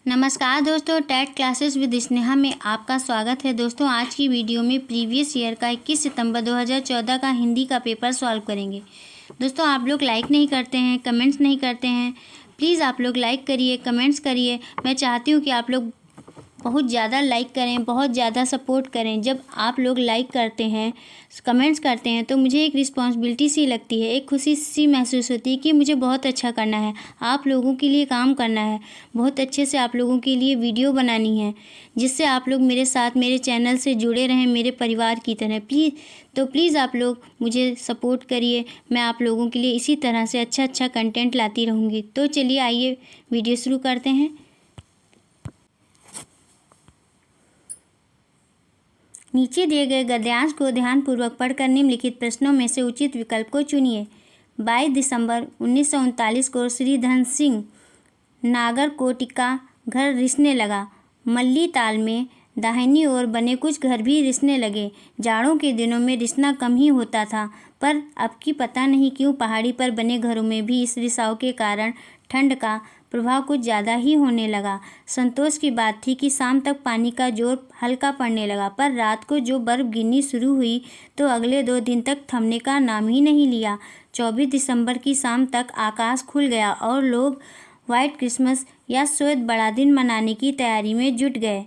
नमस्कार दोस्तों, TET classes with Sneha में आपका स्वागत है। दोस्तों, आज की वीडियो में प्रीवियस ईयर का 21 सितंबर 2014 का हिंदी का पेपर सॉल्व करेंगे। दोस्तों, आप लोग लाइक नहीं करते हैं, कमेंट्स नहीं करते हैं। प्लीज़ आप लोग लाइक करिए, कमेंट्स करिए। मैं चाहती हूँ कि आप लोग बहुत ज़्यादा लाइक करें, बहुत ज़्यादा सपोर्ट करें। जब आप लोग लाइक करते हैं, कमेंट्स करते हैं, तो मुझे एक रिस्पॉन्सिबिलिटी सी लगती है, एक खुशी सी महसूस होती है कि मुझे बहुत अच्छा करना है, आप लोगों के लिए काम करना है, बहुत अच्छे से आप लोगों के लिए वीडियो बनानी है, जिससे आप लोग मेरे साथ मेरे चैनल से जुड़े रहें, मेरे परिवार की तरह। प्लीज़ आप लोग मुझे सपोर्ट करिए। मैं आप लोगों के लिए इसी तरह से अच्छा कंटेंट लाती रहूँगी। तो चलिए आइए वीडियो शुरू करते हैं। नीचे दिए गए गद्यांश को ध्यानपूर्वक पढ़कर निम्नलिखित प्रश्नों में से उचित विकल्प को चुनिए। 22 दिसंबर 1939 को श्री धन सिंह नागरकोटि का घर रिसने लगा। मल्ली ताल में दाहिनी ओर बने कुछ घर भी रिसने लगे। जाड़ों के दिनों में रिसना कम ही होता था, पर अब की पता नहीं क्यों पहाड़ी पर बने घरों में भी इस रिसाव के कारण ठंड का प्रभाव कुछ ज़्यादा ही होने लगा। संतोष की बात थी कि शाम तक पानी का जोर हल्का पड़ने लगा, पर रात को जो बर्फ़ गिरनी शुरू हुई तो अगले 2 दिन तक थमने का नाम ही नहीं लिया। 24 दिसंबर की शाम तक आकाश खुल गया और लोग व्हाइट क्रिसमस या श्वेत बड़ा दिन मनाने की तैयारी में जुट गए।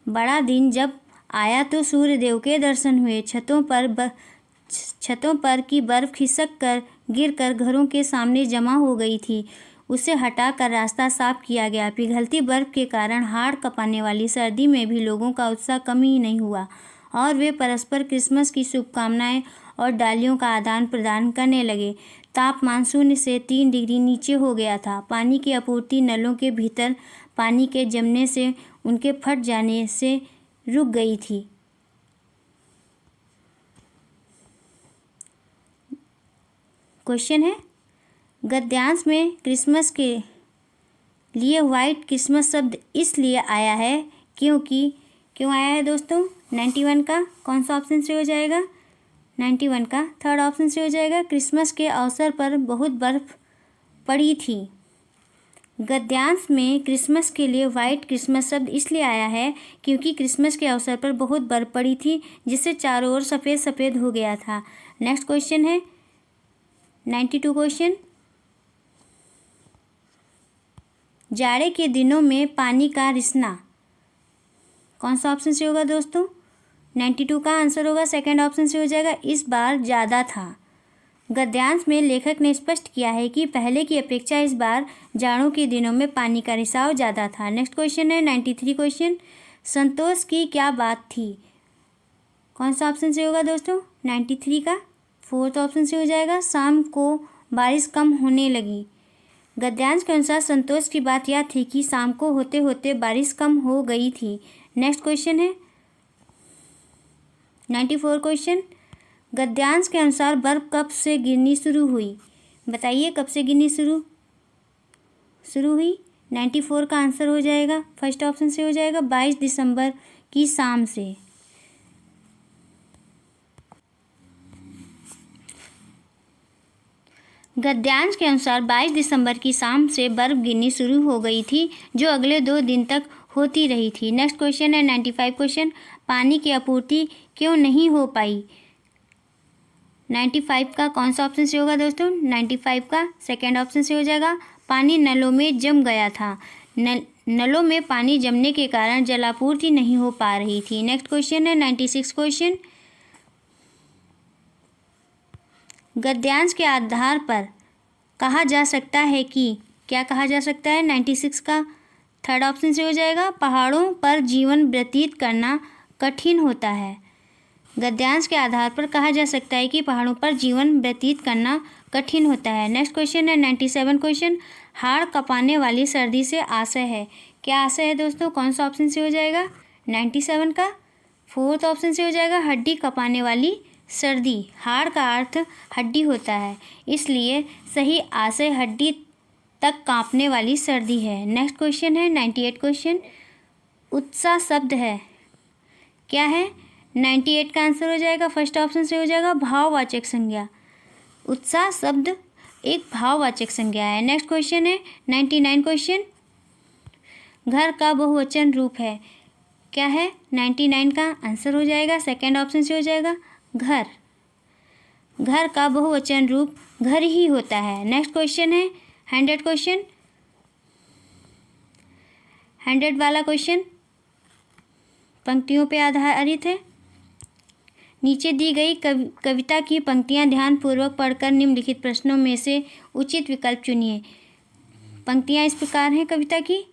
बड़ा दिन जब आया तो सूर्यदेव के दर्शन हुए। छतों पर की बर्फ़ खिसक कर गिरकर घरों के सामने जमा हो गई थी। उसे हटाकर रास्ता साफ किया गया। पिघलती बर्फ़ के कारण हाड़ कांपने वाली सर्दी में भी लोगों का उत्साह कम ही नहीं हुआ और वे परस्पर क्रिसमस की शुभकामनाएं और डालियों का आदान प्रदान करने लगे। तापमान 0 से 3 डिग्री नीचे हो गया था। पानी की आपूर्ति नलों के भीतर पानी के जमने से उनके फट जाने से रुक गई थी। क्वेश्चन है, गद्यांश में क्रिसमस के लिए व्हाइट क्रिसमस शब्द इसलिए आया है क्यों आया है दोस्तों? 91 का कौन सा ऑप्शन से हो जाएगा? 91 का थर्ड ऑप्शन से हो जाएगा। क्रिसमस के अवसर पर बहुत बर्फ़ पड़ी थी। गद्यांश में क्रिसमस के लिए व्हाइट क्रिसमस शब्द इसलिए आया है क्योंकि क्रिसमस के अवसर पर बहुत बर्फ़ पड़ी थी, जिससे चारों ओर सफ़ेद सफ़ेद हो गया था। नेक्स्ट क्वेश्चन है 92 क्वेश्चन, जाड़े के दिनों में पानी का रिसना कौन सा ऑप्शन से होगा दोस्तों? 92 का आंसर होगा सेकंड ऑप्शन से हो जाएगा, इस बार ज़्यादा था। गद्यांश में लेखक ने स्पष्ट किया है कि पहले की अपेक्षा इस बार जाड़ों के दिनों में पानी का रिसाव ज़्यादा था। नेक्स्ट क्वेश्चन है 93 क्वेश्चन, संतोष की क्या बात थी? कौन सा ऑप्शन से होगा दोस्तों? 93 का फोर्थ ऑप्शन से हो जाएगा, शाम को बारिश कम होने लगी। गद्यांश के अनुसार संतोष की बात यह थी कि शाम को होते होते बारिश कम हो गई थी। नेक्स्ट क्वेश्चन है 94 क्वेश्चन, गद्यांश के अनुसार बर्फ़ कब से गिरनी शुरू हुई? बताइए कब से गिरनी शुरू हुई? 94 का आंसर हो जाएगा फर्स्ट ऑप्शन से हो जाएगा, 22 दिसंबर की शाम से। गद्यांश के अनुसार 22 दिसंबर की शाम से बर्फ़ गिरनी शुरू हो गई थी, जो अगले 2 दिन तक होती रही थी। नेक्स्ट क्वेश्चन है 95 क्वेश्चन, पानी की आपूर्ति क्यों नहीं हो पाई? 95 का कौन सा ऑप्शन से होगा दोस्तों? 95 का सेकेंड ऑप्शन से हो जाएगा, पानी नलों में जम गया था। नलों में पानी जमने के कारण जलापूर्ति नहीं हो पा रही थी। नेक्स्ट क्वेश्चन है 96 क्वेश्चन, गद्यांश के आधार पर कहा जा सकता है कि क्या कहा जा सकता है? 96 का थर्ड ऑप्शन से हो जाएगा, पहाड़ों पर जीवन व्यतीत करना कठिन होता है। गद्यांश के आधार पर कहा जा सकता है कि पहाड़ों पर जीवन व्यतीत करना कठिन होता है। नेक्स्ट क्वेश्चन है 97 क्वेश्चन, हाड़ कांपने वाली सर्दी से आशय है? क्या आशय है दोस्तों? कौन सा ऑप्शन से हो जाएगा? 97 का फोर्थ ऑप्शन से हो जाएगा, हड्डी कांपने वाली सर्दी। हाड़ का अर्थ हड्डी होता है, इसलिए सही आशय हड्डी तक कांपने वाली सर्दी है। नेक्स्ट क्वेश्चन है 98 क्वेश्चन, उत्साह शब्द है क्या है? 98 का आंसर हो जाएगा फर्स्ट ऑप्शन से हो जाएगा, भाववाचक संज्ञा। उत्साह शब्द एक भाववाचक संज्ञा है। नेक्स्ट क्वेश्चन है 99 क्वेश्चन। घर का बहुवचन रूप है, क्या है? 99 का आंसर हो जाएगा सेकंड ऑप्शन से हो जाएगा घर। घर का बहुवचन रूप घर ही होता है। नेक्स्ट क्वेश्चन है 100 क्वेश्चन। 100 वाला क्वेश्चन पंक्तियों पे आधारित है। नीचे दी गई कविता की पंक्तियां ध्यानपूर्वक पढ़कर निम्नलिखित प्रश्नों में से उचित विकल्प चुनिए। पंक्तियां इस प्रकार हैं कविता की।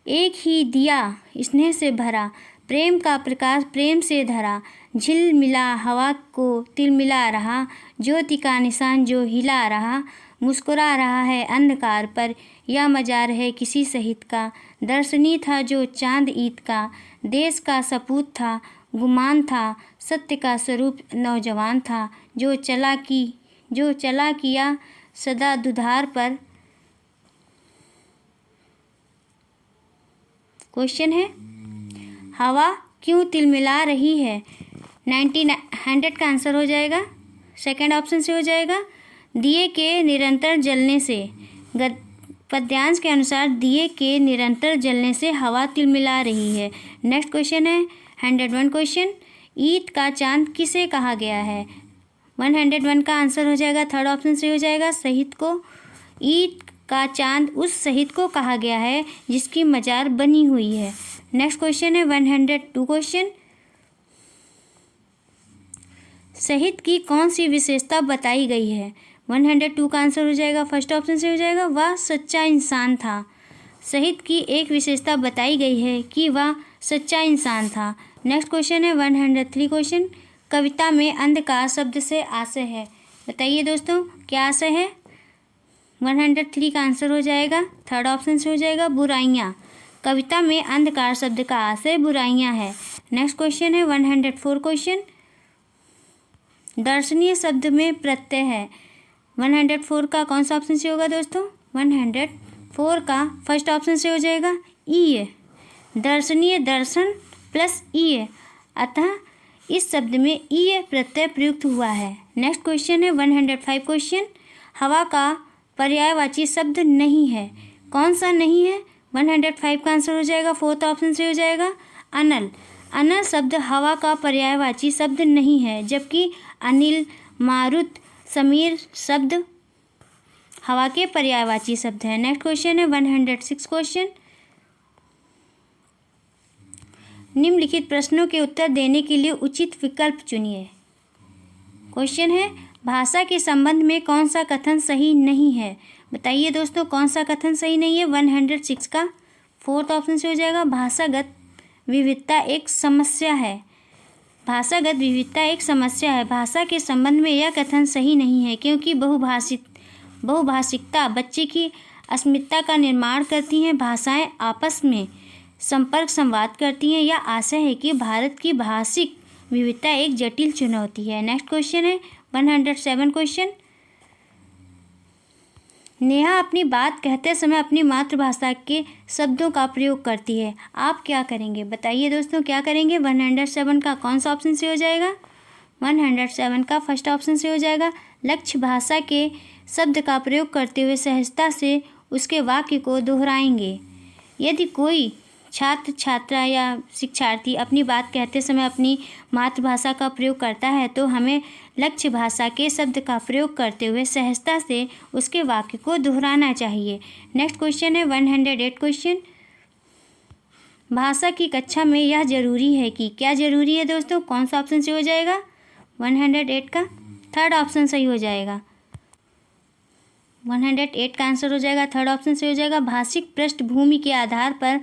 एक ही दिया स्नेह से भरा, प्रेम का प्रकाश प्रेम से धरा, झिल मिला हवा को तिल मिला रहा, ज्योति का निशान जो हिला रहा, मुस्कुरा रहा है अंधकार पर, यह मजार है किसी शहीद का, दर्शनी था जो चांद ईद का, देश का सपूत था गुमान था, सत्य का स्वरूप नौजवान था, जो चला किया सदा दुधार पर। क्वेश्चन है हवा क्यों तिलमिला रही है? 100 का आंसर हो जाएगा सेकंड ऑप्शन से हो जाएगा दिए के निरंतर जलने से। पद्यांश के अनुसार दिए के निरंतर जलने से हवा तिलमिला रही है। नेक्स्ट क्वेश्चन है 101 क्वेश्चन। ईद का चांद किसे कहा गया है? 101 का आंसर हो जाएगा थर्ड ऑप्शन से हो जाएगा शहीद को। ईद का चांद उस शहीद को कहा गया है जिसकी मजार बनी हुई है। नेक्स्ट क्वेश्चन है 102 क्वेश्चन। शहीद की कौन सी विशेषता बताई गई है? 102 का आंसर हो जाएगा फर्स्ट ऑप्शन से हो जाएगा वह सच्चा इंसान था। शहीद की एक विशेषता बताई गई है कि वह सच्चा इंसान था। नेक्स्ट क्वेश्चन है 103 क्वेश्चन। कविता में अंधकार शब्द से आशय है, बताइए दोस्तों क्या आशय है? 103 का आंसर हो जाएगा थर्ड ऑप्शन से हो जाएगा बुराइयाँ। कविता में अंधकार शब्द का आशय बुराइयाँ है। नेक्स्ट क्वेश्चन है 104 क्वेश्चन। दर्शनीय शब्द में प्रत्यय है। 104 का कौन सा ऑप्शन से होगा दोस्तों? 104 का फर्स्ट ऑप्शन से हो जाएगा ई। दर्शनीय दर्शन प्लस ई, अतः इस शब्द में ई प्रत्यय प्रयुक्त हुआ है। नेक्स्ट क्वेश्चन है 105 क्वेश्चन। हवा का पर्यायवाची शब्द नहीं है, कौन सा नहीं है? 105 का आंसर हो जाएगा फोर्थ ऑप्शन से हो जाएगा अनल। अनल शब्द हवा का पर्यायवाची शब्द नहीं है, जबकि अनिल मारुत समीर शब्द हवा के पर्यायवाची शब्द है। नेक्स्ट क्वेश्चन है 106 क्वेश्चन। निम्नलिखित प्रश्नों के उत्तर देने के लिए उचित विकल्प चुनिए। क्वेश्चन है भाषा के संबंध में कौन सा कथन सही नहीं है? बताइए दोस्तों कौन सा कथन सही नहीं है? 106 का फोर्थ ऑप्शन से हो जाएगा भाषागत विविधता एक समस्या है। भाषागत विविधता एक समस्या है। भाषा के संबंध में यह कथन सही नहीं है क्योंकि बहुभाषिकता बच्चे की अस्मिता का निर्माण करती हैं। भाषाएं आपस में संपर्क संवाद करती हैं। यह आशय है कि भारत की भाषिक विविधता एक जटिल चुनौती है। नेक्स्ट क्वेश्चन है 107 क्वेश्चन। नेहा अपनी बात कहते समय अपनी मातृभाषा के शब्दों का प्रयोग करती है, आप क्या करेंगे? बताइए दोस्तों क्या करेंगे? 107 का कौन सा ऑप्शन से हो जाएगा? 107 का फर्स्ट ऑप्शन से हो जाएगा लक्ष्य भाषा के शब्द का प्रयोग करते हुए सहजता से उसके वाक्य को दोहराएंगे। यदि कोई छात्र छात्रा या शिक्षार्थी अपनी बात कहते समय अपनी मातृभाषा का प्रयोग करता है तो हमें लक्ष्य भाषा के शब्द का प्रयोग करते हुए सहजता से उसके वाक्य को दोहराना चाहिए। नेक्स्ट क्वेश्चन है 108 क्वेश्चन। भाषा की कक्षा में यह जरूरी है कि, क्या जरूरी है दोस्तों? कौन सा ऑप्शन से हो जाएगा? 108 का थर्ड ऑप्शन सही हो जाएगा। 108 का आंसर हो जाएगा थर्ड ऑप्शन से हो जाएगा भाषिक पृष्ठभूमि के आधार पर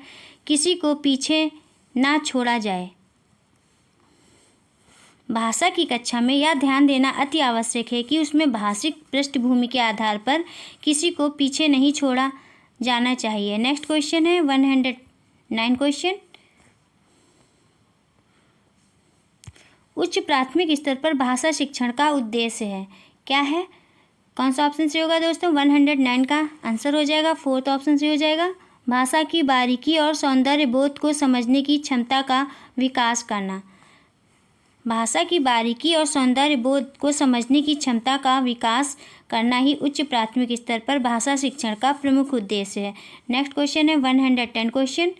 किसी को पीछे ना छोड़ा जाए। भाषा की कक्षा में यह ध्यान देना अति आवश्यक है कि उसमें भाषिक पृष्ठभूमि के आधार पर किसी को पीछे नहीं छोड़ा जाना चाहिए। नेक्स्ट क्वेश्चन है 109 क्वेश्चन। उच्च प्राथमिक स्तर पर भाषा शिक्षण का उद्देश्य है, क्या है? कौन सा ऑप्शन से होगा दोस्तों? 109 का आंसर हो जाएगा फोर्थ ऑप्शन से हो जाएगा भाषा की बारीकी और सौंदर्य बोध को समझने की क्षमता का विकास करना। भाषा की बारीकी और सौंदर्य बोध को समझने की क्षमता का विकास करना ही उच्च प्राथमिक स्तर पर भाषा शिक्षण का प्रमुख उद्देश्य है। नेक्स्ट क्वेश्चन है 110 क्वेश्चन।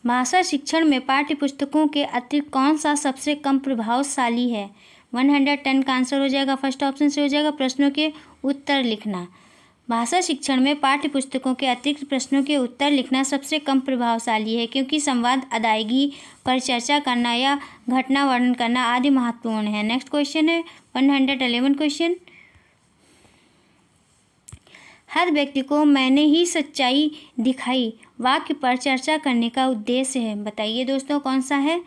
भाषा शिक्षण में पाठ्य पुस्तकों के अतिरिक्त कौन सा सबसे कम प्रभावशाली है? 110 का आंसर हो जाएगा फर्स्ट ऑप्शन से हो जाएगा प्रश्नों के उत्तर लिखना। भाषा शिक्षण में पाठ्य पुस्तकों के अतिरिक्त प्रश्नों के उत्तर लिखना सबसे कम प्रभावशाली है, क्योंकि संवाद, अदायगी, परिचर्चा करना या घटना वर्णन करना आदि महत्वपूर्ण है। नेक्स्ट क्वेश्चन है 111 क्वेश्चन। हर व्यक्ति को मैंने ही सच्चाई दिखाई वाक्य पर चर्चा करने का उद्देश्य है। बताइए दोस्तों कौन सा है,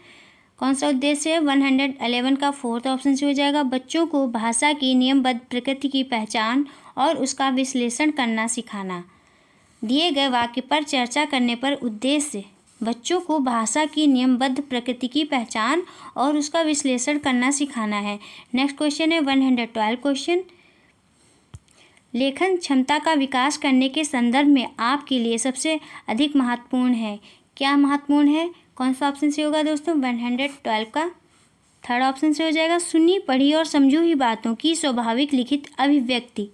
कौन सा उद्देश्य है? 111 का फोर्थ ऑप्शन से हो जाएगा बच्चों को भाषा की नियमबद्ध प्रकृति की पहचान और उसका विश्लेषण करना सिखाना। दिए गए वाक्य पर चर्चा करने पर उद्देश्य बच्चों को भाषा की नियमबद्ध प्रकृति की पहचान और उसका विश्लेषण करना सिखाना है। नेक्स्ट क्वेश्चन है 112 क्वेश्चन। लेखन क्षमता का विकास करने के संदर्भ में आपके लिए सबसे अधिक महत्वपूर्ण है। क्या महत्वपूर्ण है? कौन सा ऑप्शन से होगा दोस्तों? 112 का थर्ड ऑप्शन से हो जाएगा सुनी, पढ़ी और समझी हुई बातों की स्वाभाविक लिखित अभिव्यक्ति।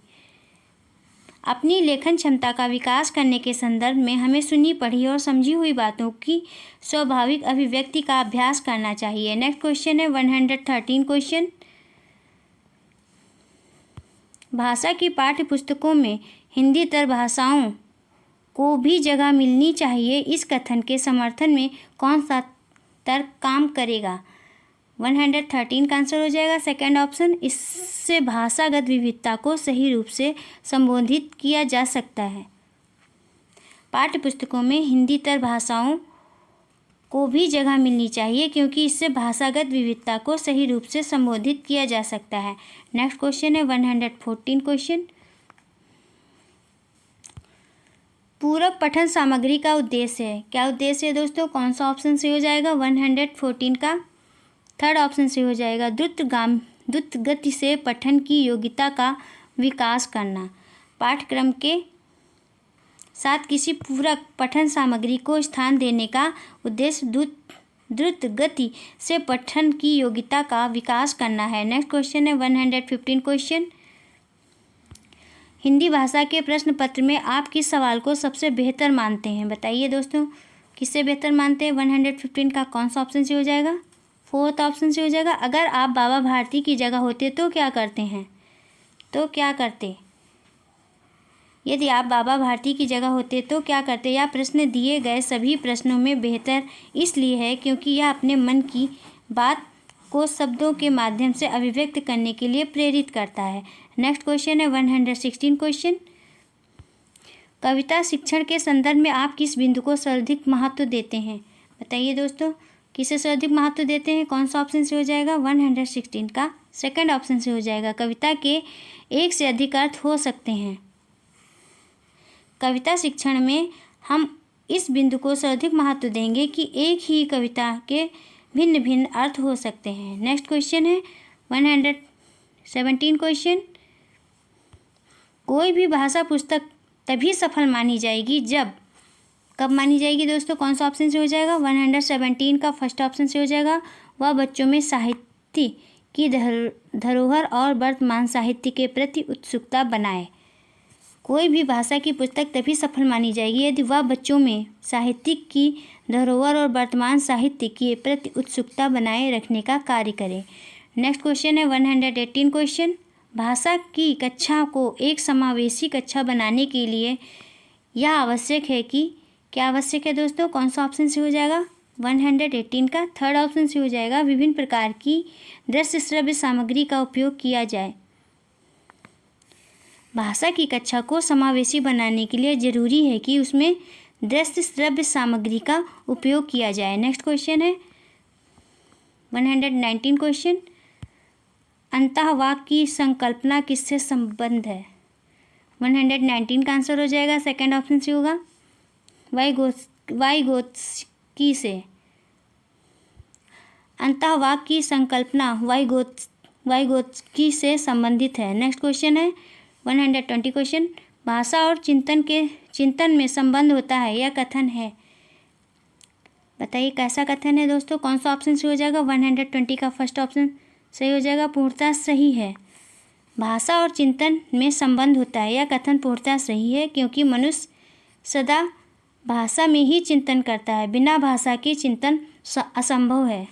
अपनी लेखन क्षमता का विकास करने के संदर्भ में हमें सुनी, पढ़ी और समझी हुई बातों की स्वाभाविक अभिव्यक्ति का अभ्यास करना चाहिए। नेक्स्ट क्वेश्चन है 113 क्वेश्चन। भाषा की पाठ्य पुस्तकों में हिंदीतर भाषाओं को भी जगह मिलनी चाहिए, इस कथन के समर्थन में कौन सा तर्क काम करेगा? 113 का आंसर हो जाएगा सेकंड ऑप्शन। इससे भाषागत विविधता को सही रूप से संबोधित किया जा सकता है। पाठ्य पुस्तकों में हिंदीतर भाषाओं को भी जगह मिलनी चाहिए, क्योंकि इससे भाषागत विविधता को सही रूप से संबोधित किया जा सकता है। नेक्स्ट क्वेश्चन है 114 क्वेश्चन। पूरक पठन सामग्री का उद्देश्य है। क्या उद्देश्य है दोस्तों? कौन सा ऑप्शन से हो जाएगा? 114 का थर्ड ऑप्शन से हो जाएगा द्रुत गति से पठन की योग्यता का विकास करना। पाठ्यक्रम के साथ किसी पूरक पठन सामग्री को स्थान देने का उद्देश्य द्रुत गति से पठन की योग्यता का विकास करना है। नेक्स्ट क्वेश्चन है 115 क्वेश्चन। हिंदी भाषा के प्रश्न पत्र में आप किस सवाल को सबसे बेहतर मानते हैं? बताइए दोस्तों किससे बेहतर मानते हैं? 115 का कौन सा ऑप्शन से हो जाएगा? फोर्थ ऑप्शन से हो जाएगा अगर आप बाबा भारती की जगह होते तो क्या करते हैं? तो क्या करते? यदि आप बाबा भारती की जगह होते तो क्या करते? यह प्रश्न दिए गए सभी प्रश्नों में बेहतर इसलिए है क्योंकि यह अपने मन की बात को शब्दों के माध्यम से अभिव्यक्त करने के लिए प्रेरित करता है। नेक्स्ट क्वेश्चन है 116 क्वेश्चन। कविता शिक्षण के संदर्भ में आप किस बिंदु को सर्वाधिक महत्व देते हैं? बताइए दोस्तों किसे सर्वाधिक महत्व देते हैं? कौन सा ऑप्शन से हो जाएगा? 116 का सेकंड ऑप्शन से हो जाएगा कविता के एक से अधिक अर्थ हो सकते हैं। कविता शिक्षण में हम इस बिंदु को सर्वाधिक महत्व देंगे कि एक ही कविता के भिन्न भिन्न अर्थ हो सकते हैं। नेक्स्ट क्वेश्चन है 117 क्वेश्चन। कोई भी भाषा पुस्तक तभी सफल मानी जाएगी जब, कब मानी जाएगी दोस्तों? कौन सा ऑप्शन से हो जाएगा? 117 का फर्स्ट ऑप्शन से हो जाएगा वह बच्चों में साहित्य की धरोहर और वर्तमान साहित्य के प्रति उत्सुकता बनाए। कोई भी भाषा की पुस्तक तभी सफल मानी जाएगी यदि वह बच्चों में साहित्यिक की धरोहर और वर्तमान साहित्य के प्रति उत्सुकता बनाए रखने का कार्य करे। नेक्स्ट क्वेश्चन है 118 क्वेश्चन। भाषा की कक्षा को एक समावेशी कक्षा बनाने के लिए यह आवश्यक है कि, क्या आवश्यक है दोस्तों? कौन सा ऑप्शन से हो जाएगा? 118 का थर्ड ऑप्शन से हो जाएगा विभिन्न प्रकार की दृश्य श्रव्य सामग्री का उपयोग किया जाए। भाषा की कक्षा को समावेशी बनाने के लिए जरूरी है कि उसमें दृश्य श्रव्य सामग्री का उपयोग किया जाए। नेक्स्ट क्वेश्चन है 119 क्वेश्चन। अंतःवाक्य की संकल्पना किससे संबंध है? 119 का आंसर हो जाएगा सेकंड ऑप्शन से होगा वाइगोत्स्की से। अंतःवाक्य की संकल्पना वाइगोत्स्की से संबंधित है। नेक्स्ट क्वेश्चन है 120 क्वेश्चन। भाषा और चिंतन में संबंध होता है, यह कथन है। बताइए कैसा कथन है दोस्तों, कौन सा ऑप्शन सही हो जाएगा। 120 का फर्स्ट ऑप्शन सही हो जाएगा, पूर्णतः सही है। भाषा और चिंतन में संबंध होता है, यह कथन पूर्णतः सही है, क्योंकि मनुष्य सदा भाषा में ही चिंतन करता है। बिना भाषा के चिंतन असंभव है।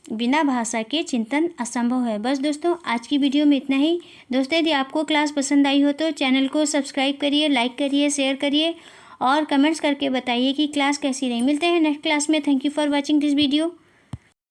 बिना भाषा के चिंतन असंभव है। बस दोस्तों आज की वीडियो में इतना ही। दोस्तों यदि आपको क्लास पसंद आई हो तो चैनल को सब्सक्राइब करिए, लाइक करिए, शेयर करिए और कमेंट्स करके बताइए कि क्लास कैसी रही। मिलते हैं नेक्स्ट क्लास में। Thank you for watching this video.